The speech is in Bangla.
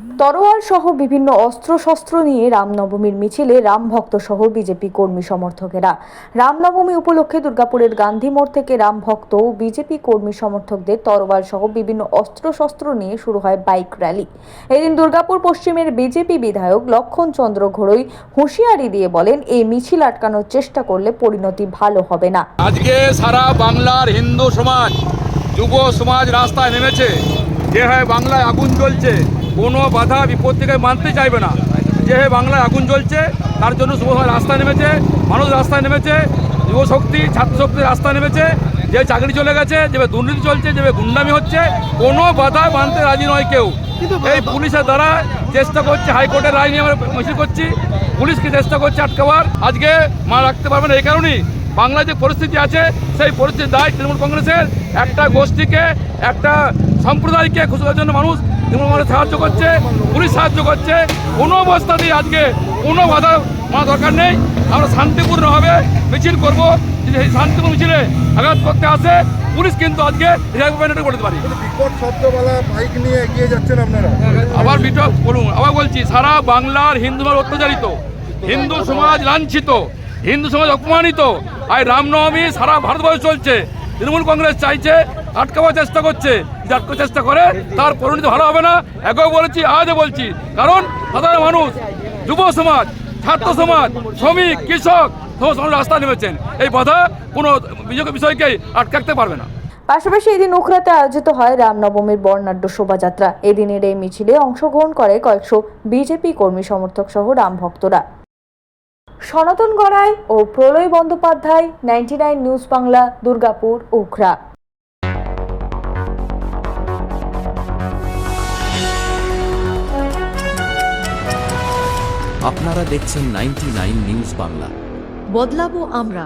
তরোয়াল সহ বিভিন্ন অস্ত্রশস্ত্র নিয়ে রামনবমীর মিছিলে রামভক্ত সহ বিজেপি কর্মী সমর্থকেরা। রামনবমী উপলক্ষে দুর্গাপুরের গান্ধী মোড় থেকে রামভক্ত ও বিজেপি কর্মী সমর্থকদের তরোয়াল সহ বিভিন্ন অস্ত্রশস্ত্র নিয়ে শুরু হয় বাইক র্যালি। এদিন দুর্গাপুর পশ্চিমের বিজেপি বিধায়ক লক্ষণ চন্দ্র ঘোড়ই হুঁশিয়ারি দিয়ে বলেন, এই মিছিল আটকানোর চেষ্টা করলে পরিণতি ভালো হবে না। আজকে সারা বাংলার হিন্দু সমাজ, যুব সমাজ রাস্তায় নেমেছে। যে হয় বাংলায় আগুন জ্বলছে, কোনো বাধা বিপত্তিকে মানতে চাইবে না। যে বাংলায় আগুন জ্বলছে তার জন্য যুব সমাজ রাস্তায় নেমেছে, মানুষ রাস্তায় নেমেছে, যুবশক্তি ছাত্রশক্তি রাস্তায় নেমেছে। যে চাকরি চলে গেছে, যে দুর্নীতি চলছে, যে গুন্ডামি হচ্ছে, কোনো বাধা মানতে রাজি নয় কেউ। এই পুলিশের দ্বারা চেষ্টা করছে, হাইকোর্টের রায় নিয়ে আমরা মিছিল করছি, পুলিশকে চেষ্টা করছে আটকাবার। আজকে মা রাখতে পারবে না। এই কারণেই বাংলায় যে পরিস্থিতি আছে, সেই পরিস্থিতির দায় তৃণমূল কংগ্রেসের। একটা গোষ্ঠীকে, একটা সম্প্রদায়কে খুশি করার জন্য মানুষ তৃণমূল কংগ্রেস সাহায্য করছে, পুলিশ সাহায্য করছে। কোনো অবস্থাতেই আজকে কোনো বাধা মানা দরকার নেই। আমরা শান্তিপূর্ণভাবে মিছিল করবো। যদি এই শান্তিপূর্ণ মিছিলে আঘাত করতে আসে, পুলিশ কিন্তু আজকে রিকমেন্ড করতে পারি। বিকট শব্দওয়ালা বাইক নিয়ে এগিয়ে যাচ্ছেন আপনারা। আবার বিটক বলুন, আবার বলছি, সারা বাংলার হিন্দু সমাজ অত্যাচারিত, হিন্দু সমাজ লাঞ্ছিত, হিন্দু সমাজ অপমানিত। আর রামনবমী সারা ভারতবর্ষে চলছে। তৃণমূল কংগ্রেস চাইছে, আটকাবার চেষ্টা করছে। যে আটকাবার চেষ্টা করে তার পরিণতি ভালো হবে না। একেও বলেছি, আজও বলছি। কারণ সাধারণ মানুষ, যুব সমাজ, ছাত্র সমাজ, শ্রমিক, কৃষক সমস্ত মানুষ রাস্তায় নেমেছেন। এই বাধা কোনো বিষয়কেই আটকাতে পারবে না। পাশাপাশি এদিন উখড়াতে আয়োজিত হয় রামনবমীর বর্ণাঢ্য শোভাযাত্রা। এদিনের এই মিছিলে অংশগ্রহণ করে কয়েকশো বিজেপি কর্মী সমর্থক সহ রামভক্তরা। সনাতন গড়াই ও প্রলয় বন্দ্যোপাধ্যায়, 99 নিউজ বাংলা, দুর্গাপুর, উখড়া। আপনারা দেখছেন 99 নিউজ বাংলা। বদলাবো আমরা।